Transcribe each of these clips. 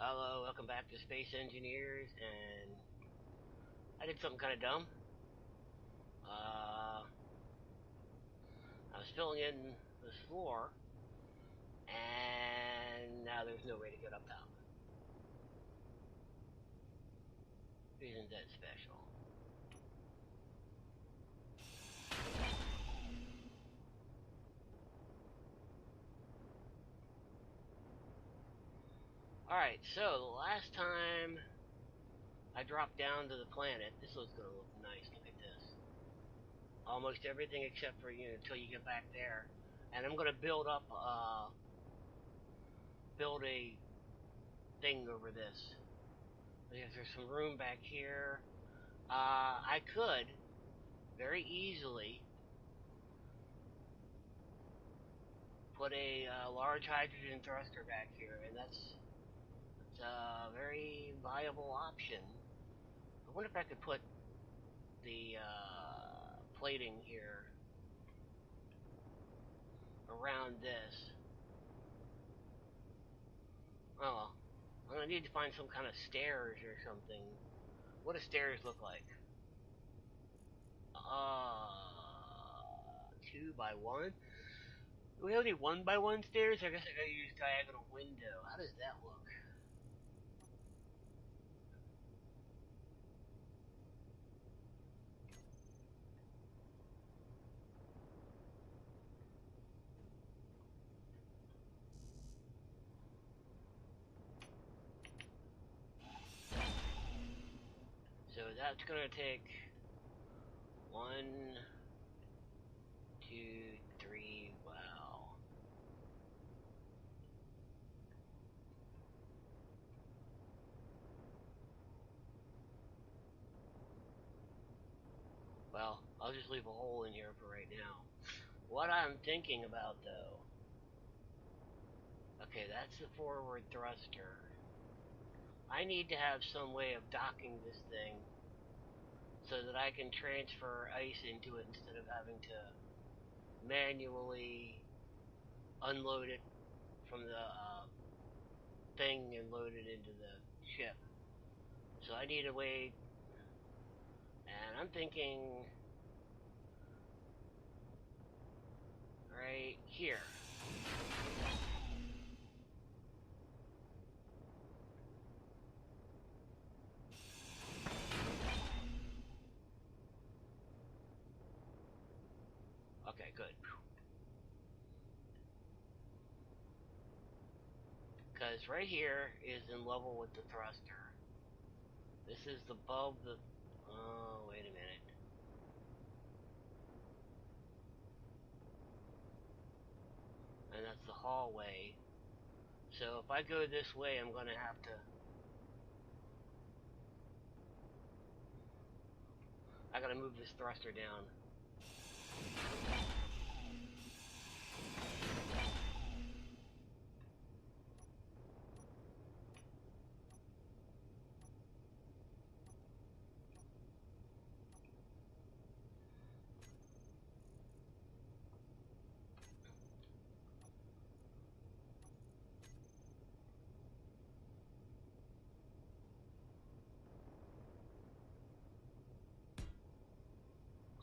Hello, welcome back to Space Engineers, and I did something kind of dumb. I was filling in this floor, and now there's no way to get up top. Isn't that special? Alright, so the last time I dropped down to the planet, this was going to look nice, look at this. Almost everything except for, until you get back there. And I'm going to build a thing over this. Because there's some room back here. I could very easily put a large hydrogen thruster back here, and that's a very viable option. I wonder if I could put the plating here around this. Oh well. I'm gonna need to find some kind of stairs or something. What do stairs look like? 2x1? Do we have any 1x1 stairs? I guess I gotta use diagonal window. How does that look? So that's gonna take 1, 2, 3, wow. Well, I'll just leave a hole in here for right now. What I'm thinking about though, okay, that's the forward thruster. I need to have some way of docking this thing so that I can transfer ice into it instead of having to manually unload it from the thing and load it into the ship. So I need a way, and I'm thinking right here. Okay, good. Because right here is in level with the thruster. This is above the... Oh, wait a minute. And that's the hallway. So if I go this way, I'm going to have to... I gotta move this thruster down.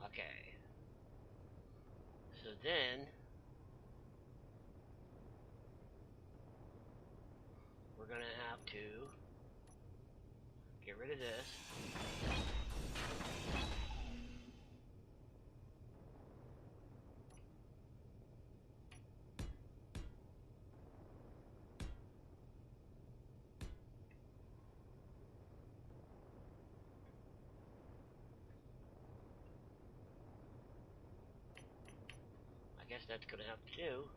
Okay. So then... we're gonna have to get rid of this. I guess that's gonna have to do.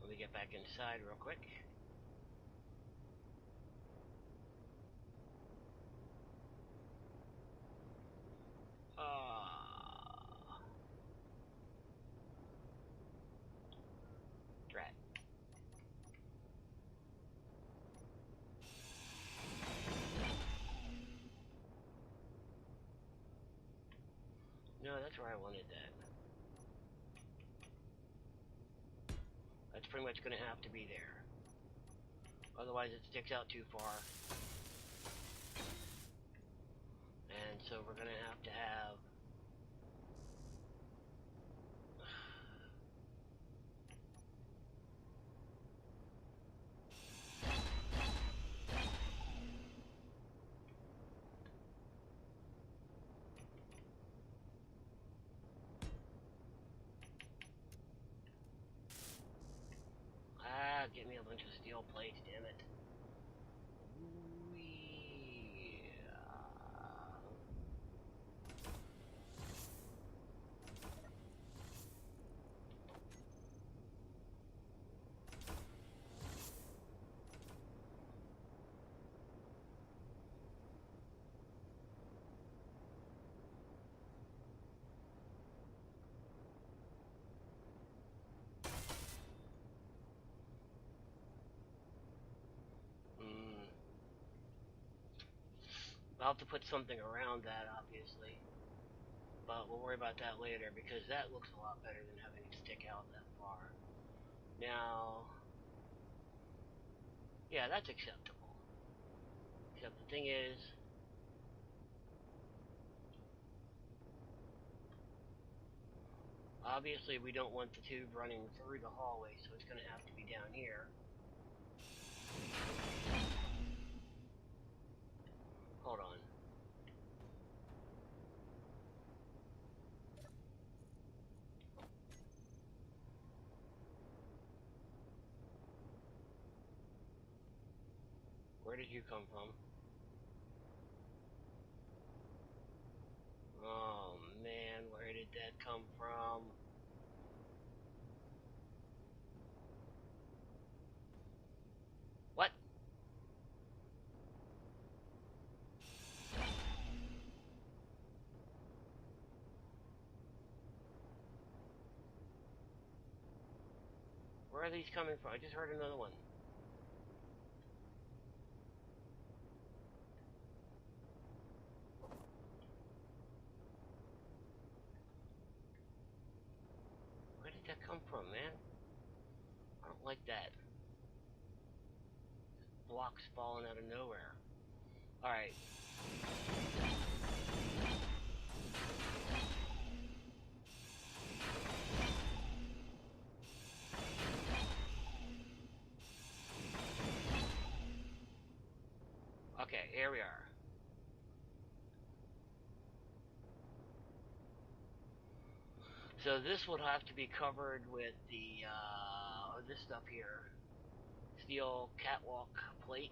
Let me get back inside real quick. Drat. that's where I wanted that. That's pretty much going to have to be there. Otherwise it sticks out too far. And so we're going to have get me a bunch of steel plates, damn it. I'll have to put something around that, obviously. But we'll worry about that later, because that looks a lot better than having it stick out that far. Now, yeah, that's acceptable. Except the thing is, obviously we don't want the tube running through the hallway, so it's going to have to be down here. Hold on. Where did you come from? Oh man, where did that come from? What? Where are these coming from? I just heard another one. Where did that come from, man? I don't like that. Blocks falling out of nowhere. Alright. Okay, here we are. So this would have to be covered with the, this stuff here. Steel catwalk plate.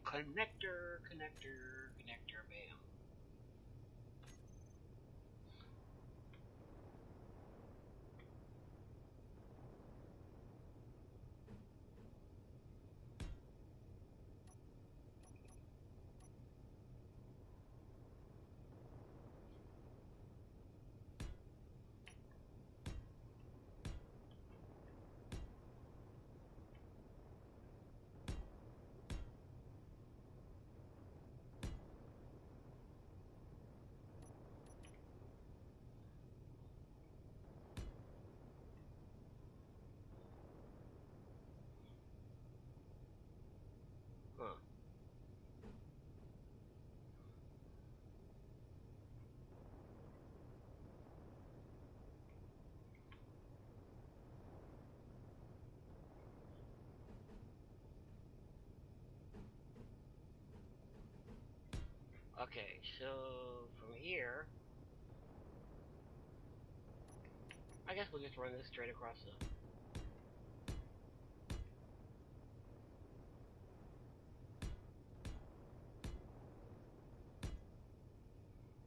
Connector, bam. Huh. Okay, so from here, I guess we'll just run this straight across the...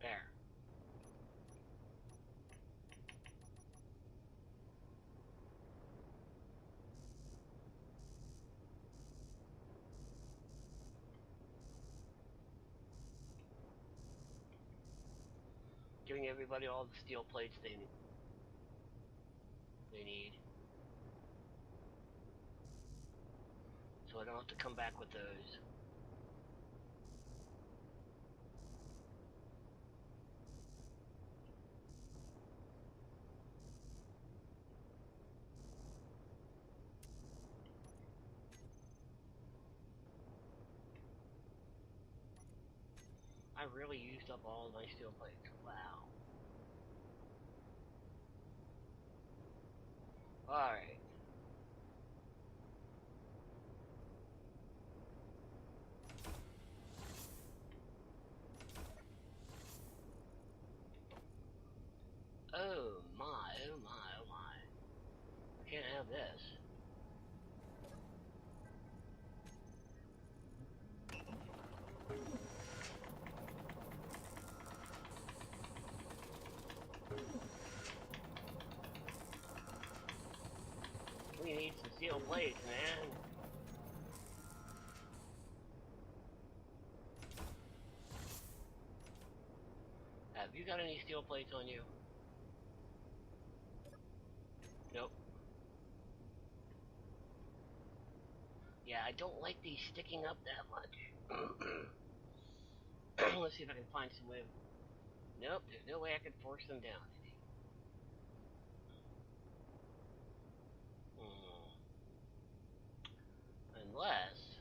There. Giving everybody all the steel plates they need. so I don't have to come back with those. I really used up all my steel plates. Wow. Alright. Oh my, oh my, oh my. I can't have this. We need some steel plates, man. Have you got any steel plates on you? Nope. Yeah, I don't like these sticking up that much. Let's see if I can find some way. Nope, there's no way I can force them down. Unless...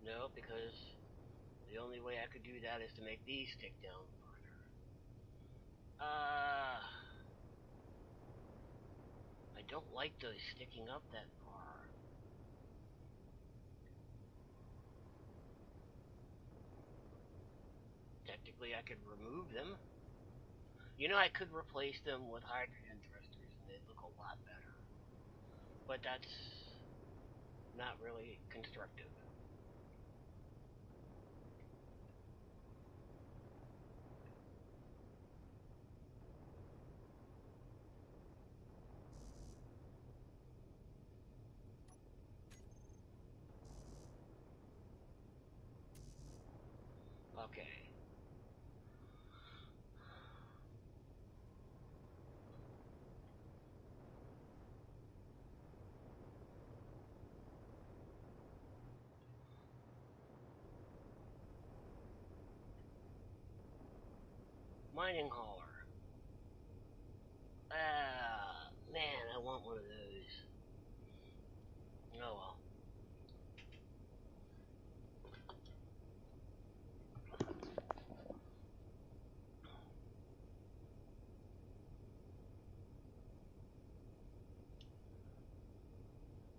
No, because the only way I could do that is to make these stick down further. I don't like those sticking up that far. Technically, I could remove them. You know, I could replace them with hydrogen thrusters and they'd look a lot better. But that's not really constructive. Okay. Mining hauler. Man, I want one of those. Oh well.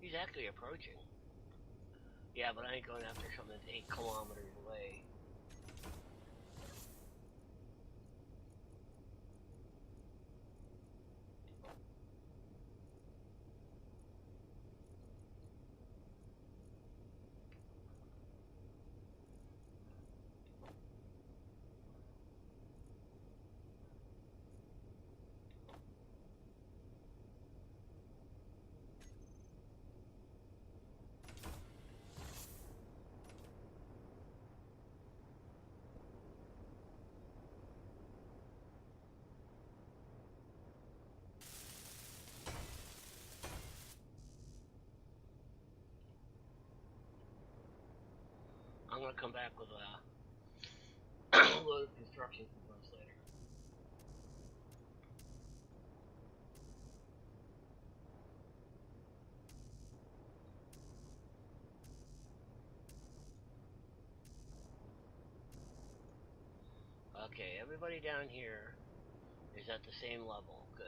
He's actually approaching. Yeah, but I ain't going after something that's 8 kilometers away. I'm gonna come back with a load of construction components later. Okay, everybody down here is at the same level. Good.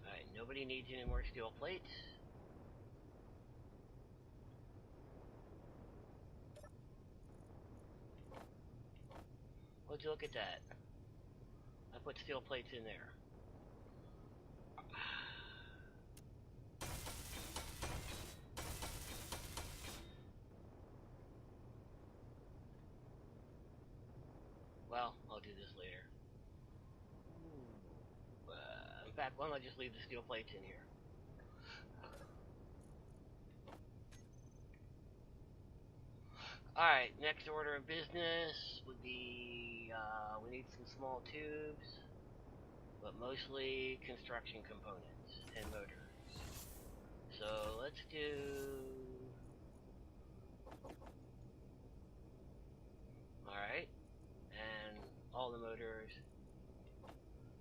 Alright, nobody needs any more steel plates. Would you look at that? I put steel plates in there. Well, I'll do this later. In fact, why don't I just leave the steel plates in here? Alright, next order of business would be, we need some small tubes, but mostly construction components and motors. So let's do... Alright, and all the motors,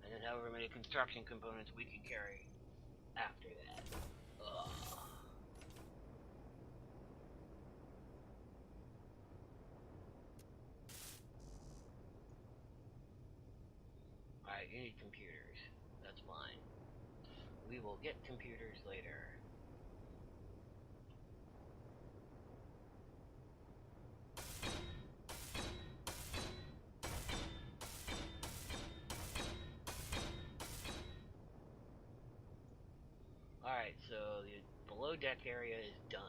and then however many construction components we can carry after that. Alright, you need computers. That's fine. We will get computers later. Alright, so the below deck area is done.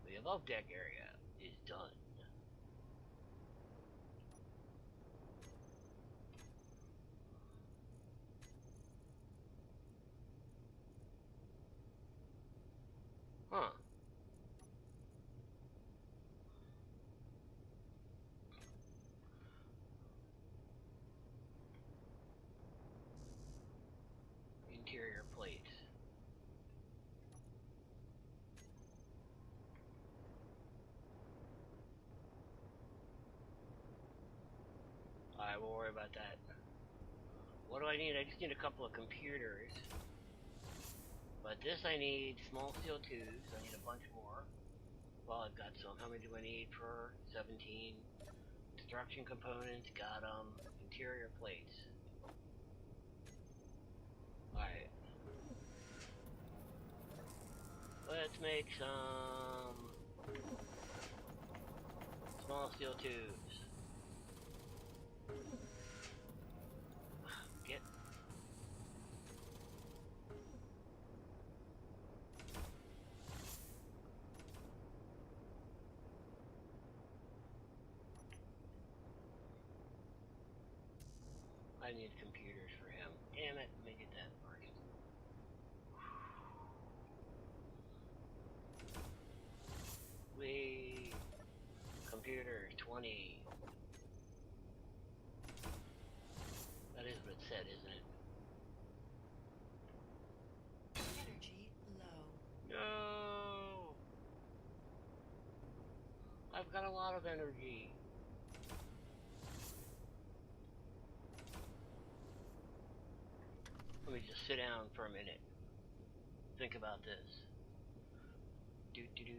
The above deck area is done. Huh. Interior plates. Alright, we'll worry about that. What do I need? I just need a couple of computers. But this I need small steel tubes. I need a bunch more. Well, I've got some. How many do I need for 17? Construction components, got them. Interior plates. Alright. Let's make some small steel tubes. Get. I need computers for him. Damn it, let me get that first. Computers, 20. That is what it said, isn't it? Energy low. No! I've got a lot of energy. Let me just sit down for a minute. Think about this. Do do do.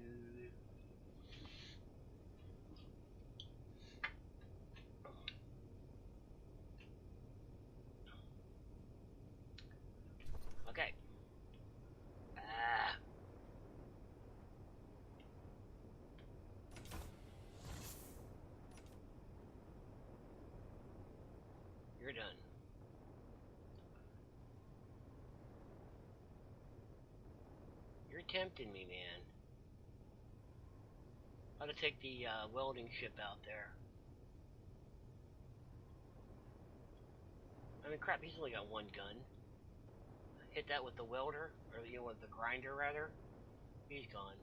Okay. You're done. You're tempting me, man. How to take the welding ship out there. I mean, crap, he's only got one gun. Hit that with the welder, or with the grinder, rather. He's gone.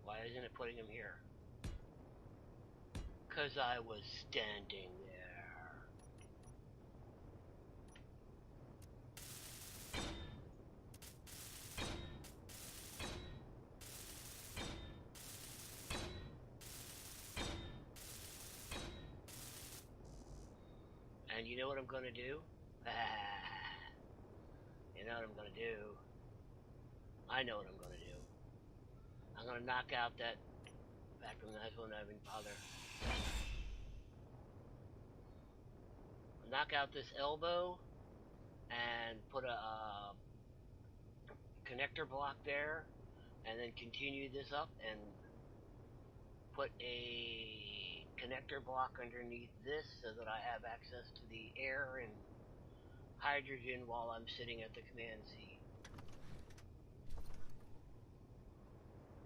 Why isn't it putting him here? 'Cause I was standing there. And you know what I'm gonna do? You know what I'm gonna do? I know what I'm gonna do. I'm gonna knock out that vacuum. That's when I even bother. Knock out this elbow, and put a connector block there, and then continue this up and put a connector block underneath this so that I have access to the air and hydrogen while I'm sitting at the command seat.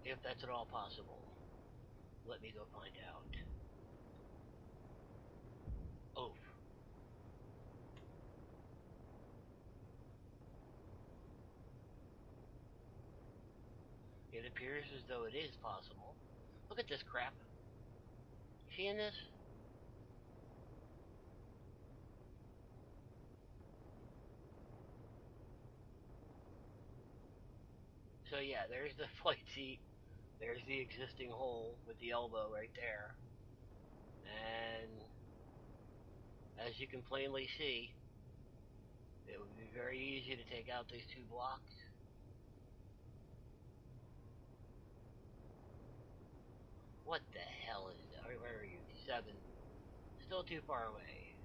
If that's at all possible. Let me go find out. Oof. It appears as though it is possible. Look at this crap. Seeing this? So yeah, there's the flight seat. There's the existing hole with the elbow right there. And as you can plainly see, it would be very easy to take out these two blocks. What the hell is that? Where are you? 7. Still too far away.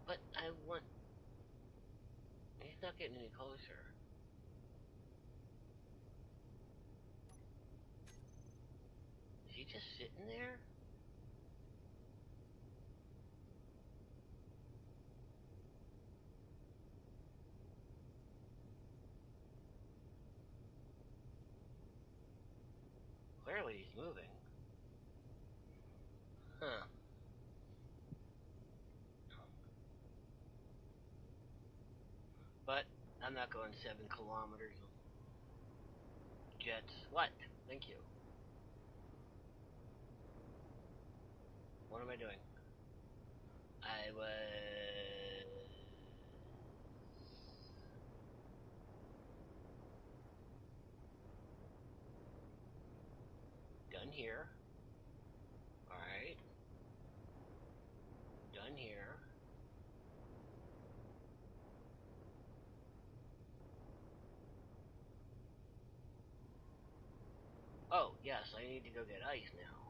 But I want... He's not getting any closer. Is he just sitting there? Clearly he's moving. Huh. But I'm not going 7 kilometers of jets. What? Thank you. What am I doing? I was... done here. Alright. Done here. Oh, yes, I need to go get ice now.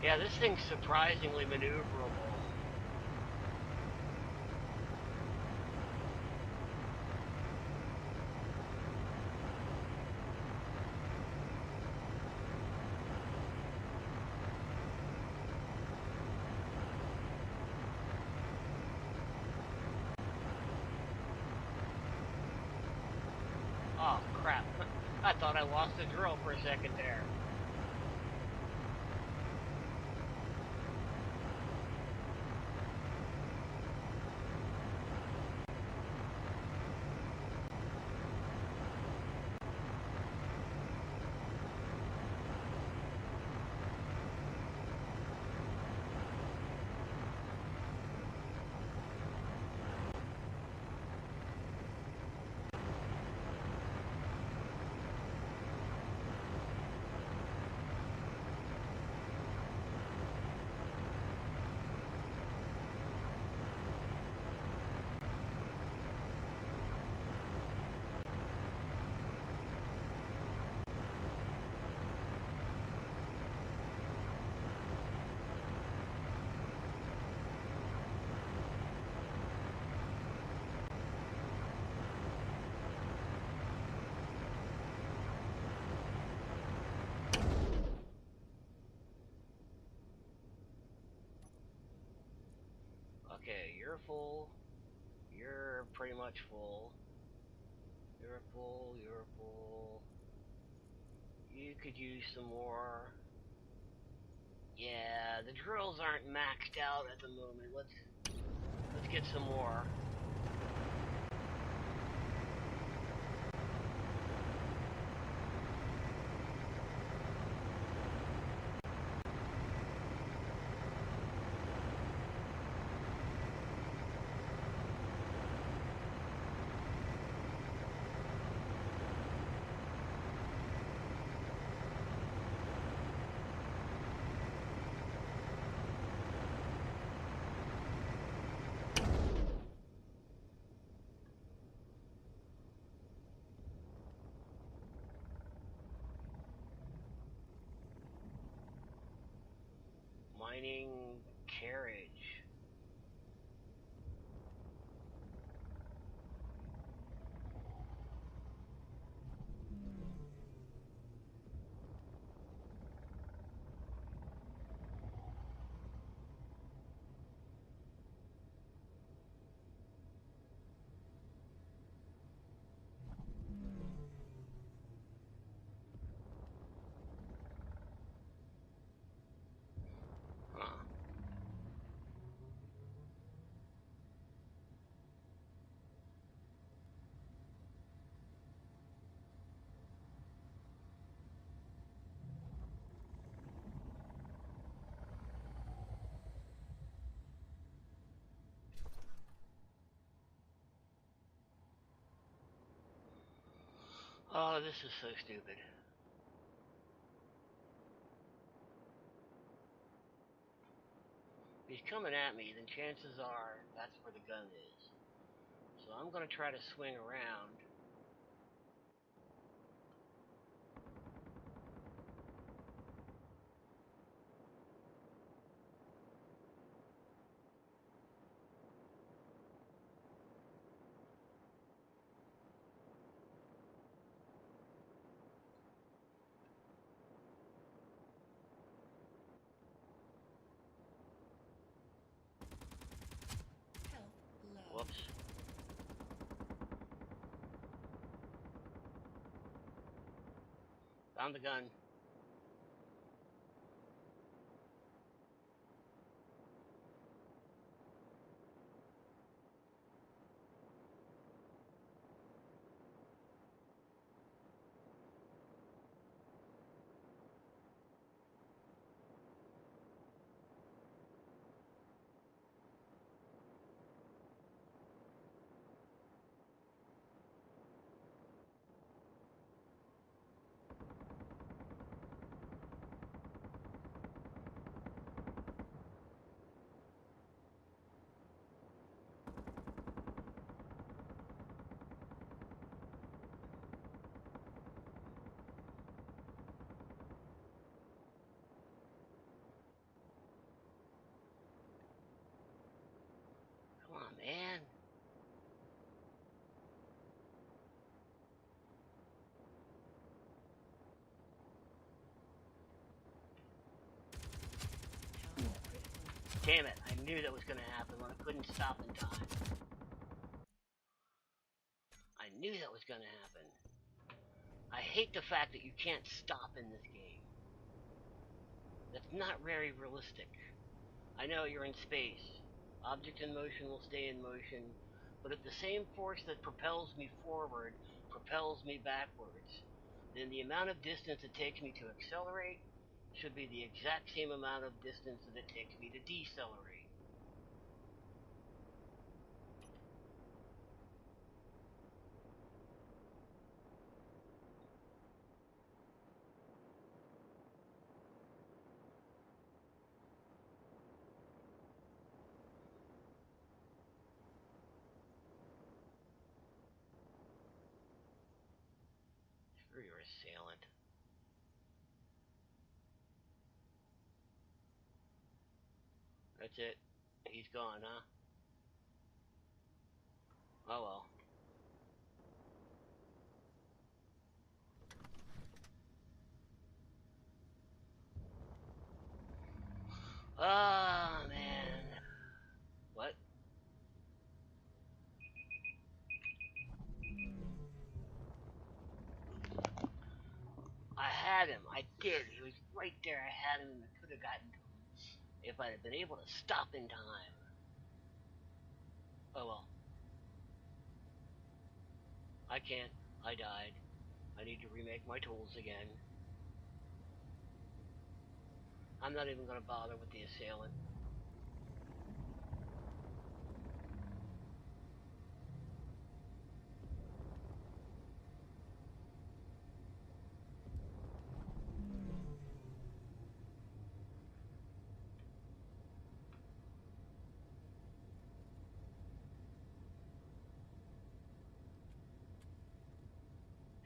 Yeah, this thing's surprisingly maneuverable. Oh, crap. I thought I lost the drill for a second there. Okay, you're full. You're pretty much full. You're full, you're full. You could use some more. Yeah, the drills aren't maxed out at the moment. Let's get some more. Mining carriage. Huh. Oh, this is so stupid. If he's coming at me, then chances are that's where the gun is. So I'm gonna try to swing around. Health low. Whoops. Found the gun. Come on, man. Health critical. Damn it. I knew that was gonna happen when I couldn't stop in time. I knew that was gonna happen. I hate the fact that you can't stop in this game. That's not very realistic. I know you're in space. Object in motion will stay in motion, but if the same force that propels me forward propels me backwards, then the amount of distance it takes me to accelerate should be the exact same amount of distance that it takes me to decelerate. Screw your assailant. That's it. He's gone, huh? Oh well. Ah, man. What? I had had him. I did. He was right there. I had him and I could have gotten to him if I'd have been able to stop in time. Oh well. I can't. I died. I need to remake my tools again. I'm not even going to bother with the assailant.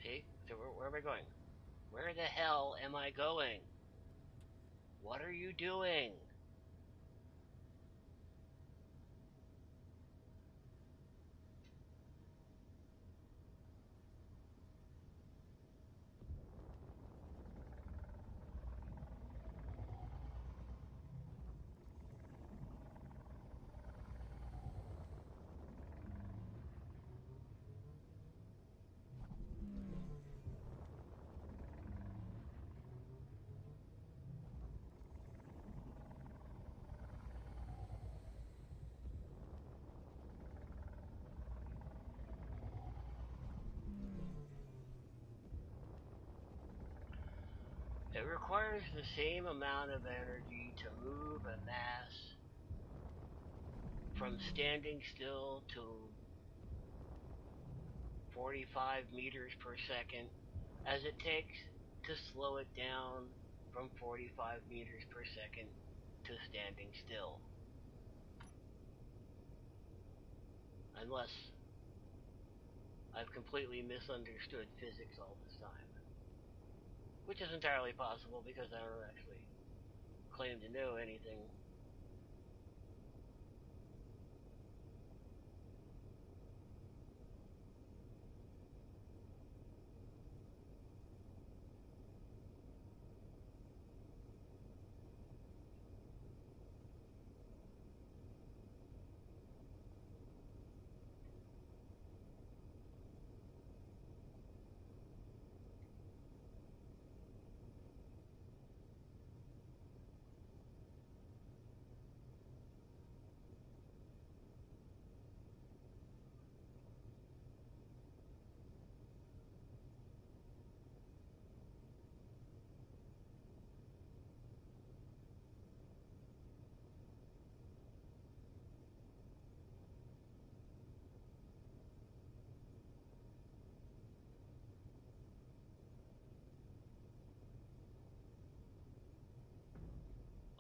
See? So where am I going? Where the hell am I going? What are you doing? It requires the same amount of energy to move a mass from standing still to 45 meters per second as it takes to slow it down from 45 meters per second to standing still. Unless I've completely misunderstood physics all this time. Which is entirely possible because I don't actually claim to know anything.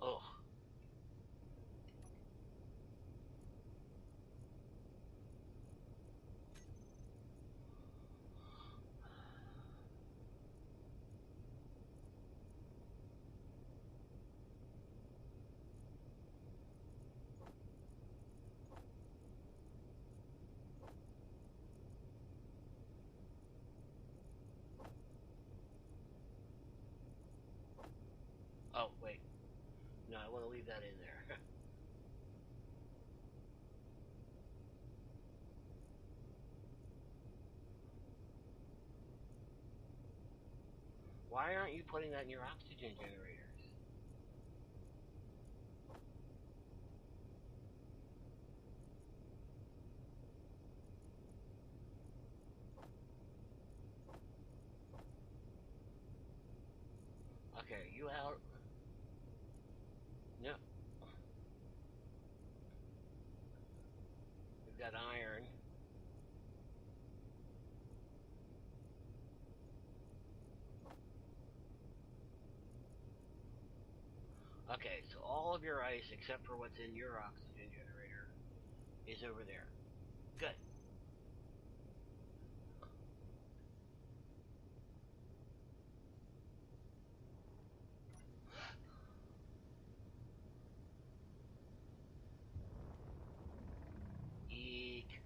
Ugh. Oh, wait. No, I want to leave that in there. Why aren't you putting that in your oxygen generators? Okay, you out. No, we've got iron. Okay, so all of your ice except for what's in your oxygen generator is over there. Good. Eek.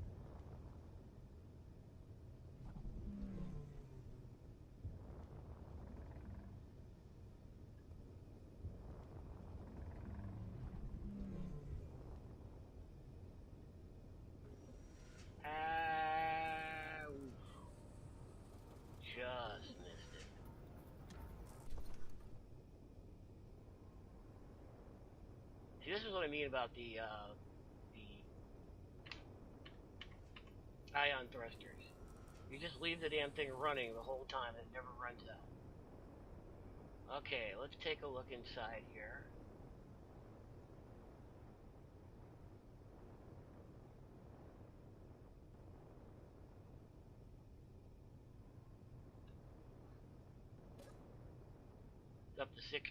is what I mean about the ion thrusters. You just leave the damn thing running the whole time and it never runs out. Okay, let's take a look inside here. It's up to 6%.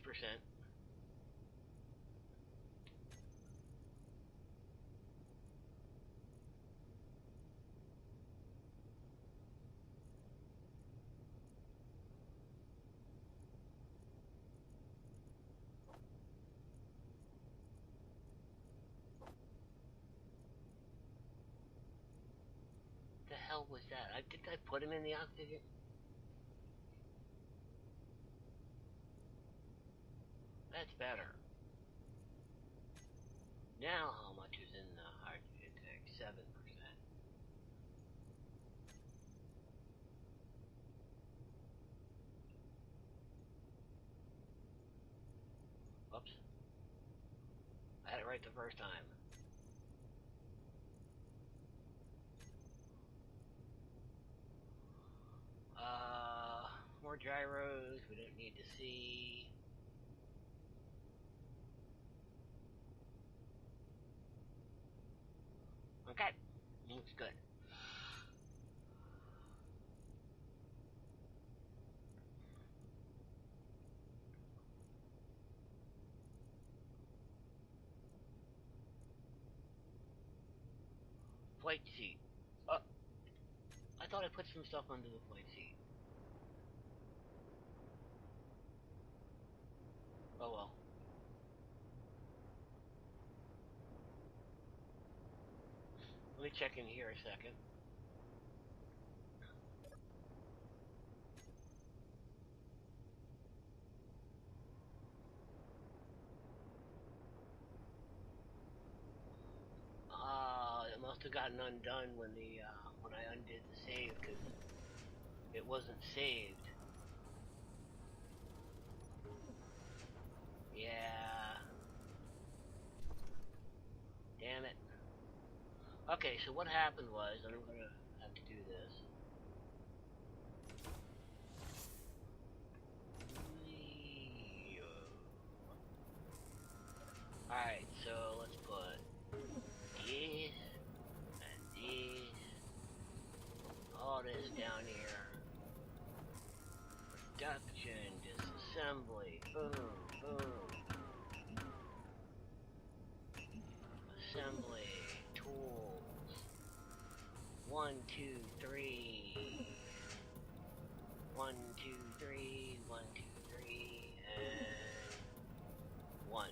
The hell was that? Did I put him in the oxygen? That's better. Now how much is in the hydrogen tank? 7%. Whoops. I had it right the first time. More gyros we don't need to see. Okay, looks good. Flight seat. I thought I put some stuff under the flight seat. Oh well. Let me check in here a second. It must have gotten undone when when I undid the save because it wasn't saved. Yeah. Damn it. Okay, so what happened was, and I'm gonna have to do this. Alright, so let's put this and this, all this down here. Production, disassembly, boom, boom. Assembly, tools. 1, 2, 3. 1, 2, 3, 1, 2, 3, and 1.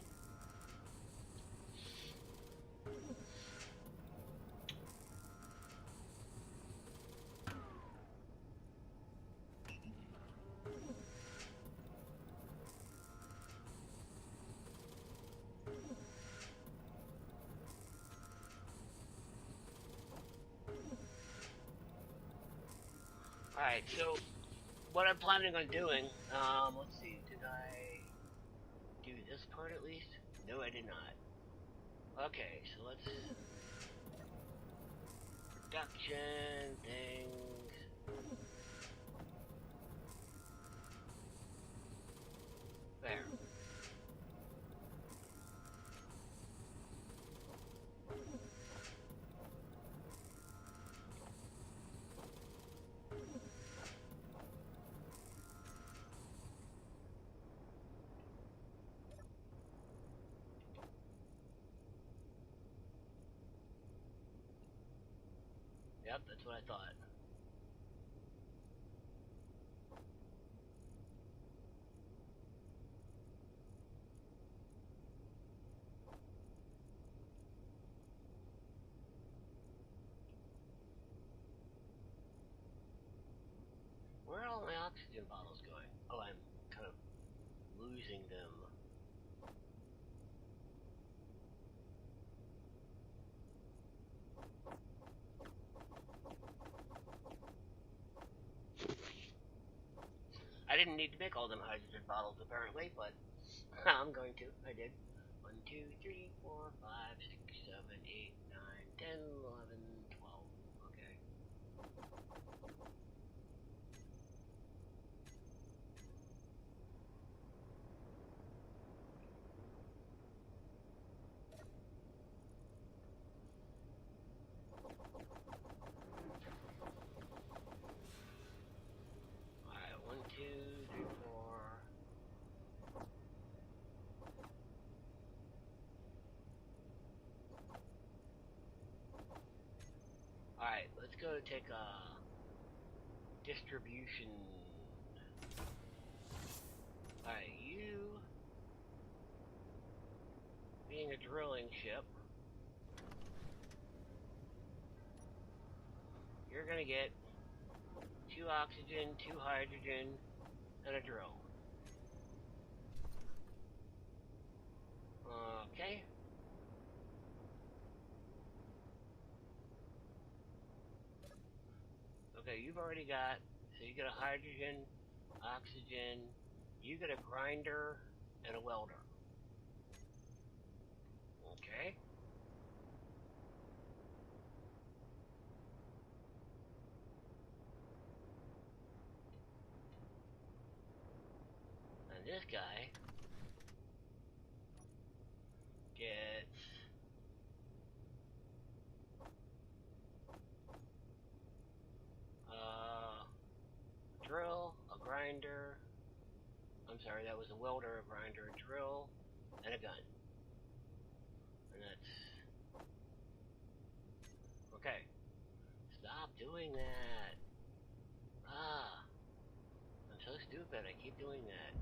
Alright, so what I'm planning on doing, let's see, did I do this part at least? No, I did not. Okay, so let's production things. There. Yep, that's what I thought. Where are all my oxygen bottles going? Oh, I'm kind of losing them. I didn't need to make all them hydrogen bottles apparently, but I'm going to. I did. 1, 2, 3, 4, 5, 6, 7, 8, 9, 10, 11, 12. Okay. Alright, 1, 2, 3, 4. Alright, let's go take a distribution. Alright, you being a drilling ship, you're gonna get 2 oxygen, 2 hydrogen, and a drill. Okay. Okay, you've already got, so you get a hydrogen, oxygen, you get a grinder, and a welder. Okay. And this guy gets a drill, a grinder. I'm sorry, that was a welder, a grinder, a drill, and a gun. And that's okay. Stop doing that. Ah, I'm so stupid. I keep doing that.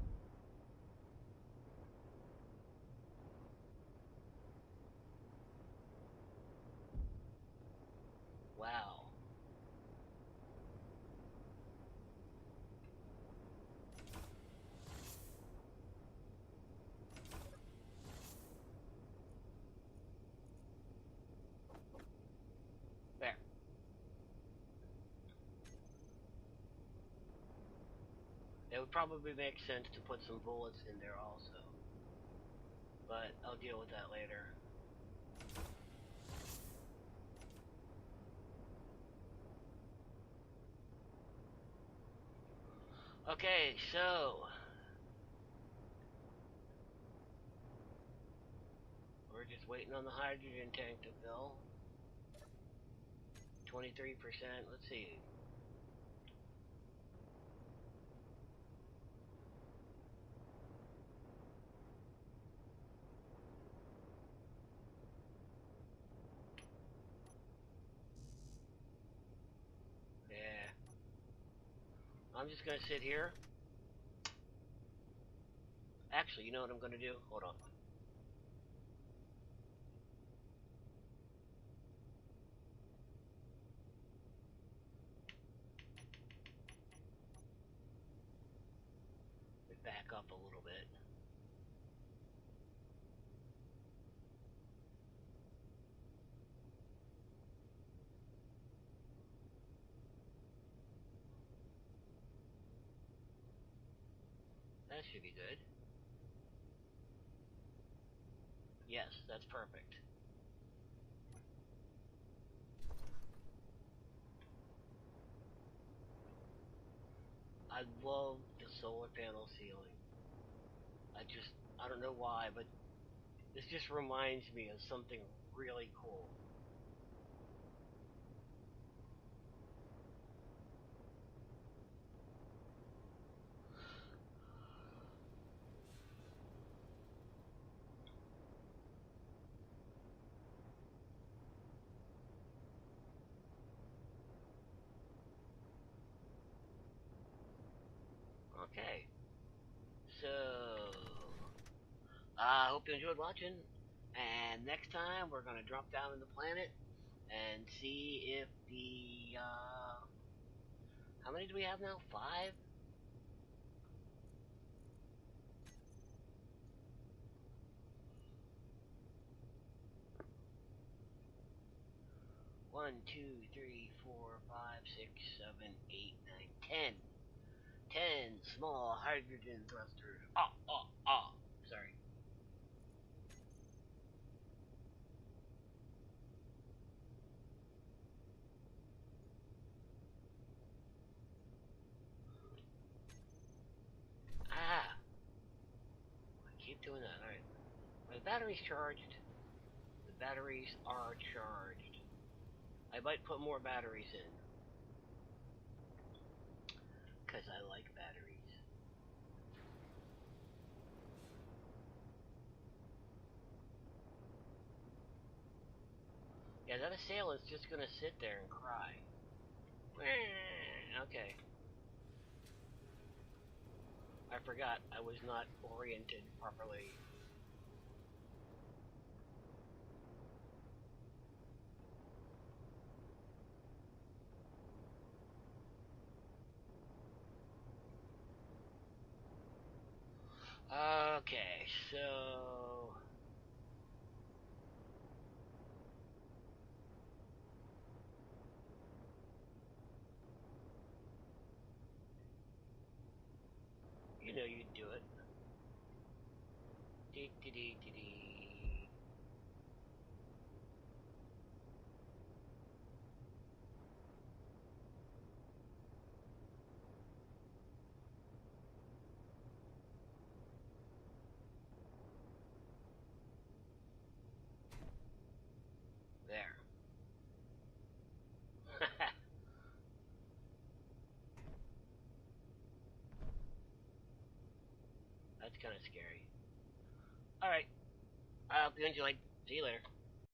Wow. There. It would probably make sense to put some bullets in there also. But I'll deal with that later. Okay, so we're just waiting on the hydrogen tank to fill. 23%, let's see. Yeah. I'm just gonna sit here. Actually, you know what I'm gonna do? Hold on. Let me back up a little bit. That should be good. Yes, that's perfect. I love the solar panel ceiling. I don't know why, but this just reminds me of something really cool. Okay, so I hope you enjoyed watching. And next time we're gonna drop down on the planet and see if the how many do we have now? 5? One, two, three, 4, 5, 6, 7, 8, 9, 10. 10 small hydrogen thrusters. Ah, ah, ah. Sorry. doing that. Alright. The battery's charged. The batteries are charged. I might put more batteries in. Because I like batteries. Yeah, that assailant's just gonna sit there and cry. Okay. I forgot I was not oriented properly. Okay, so... You know you'd do it. Dee dee dee dee dee. There. That's kind of scary. Alright. I hope you enjoyed. See you later.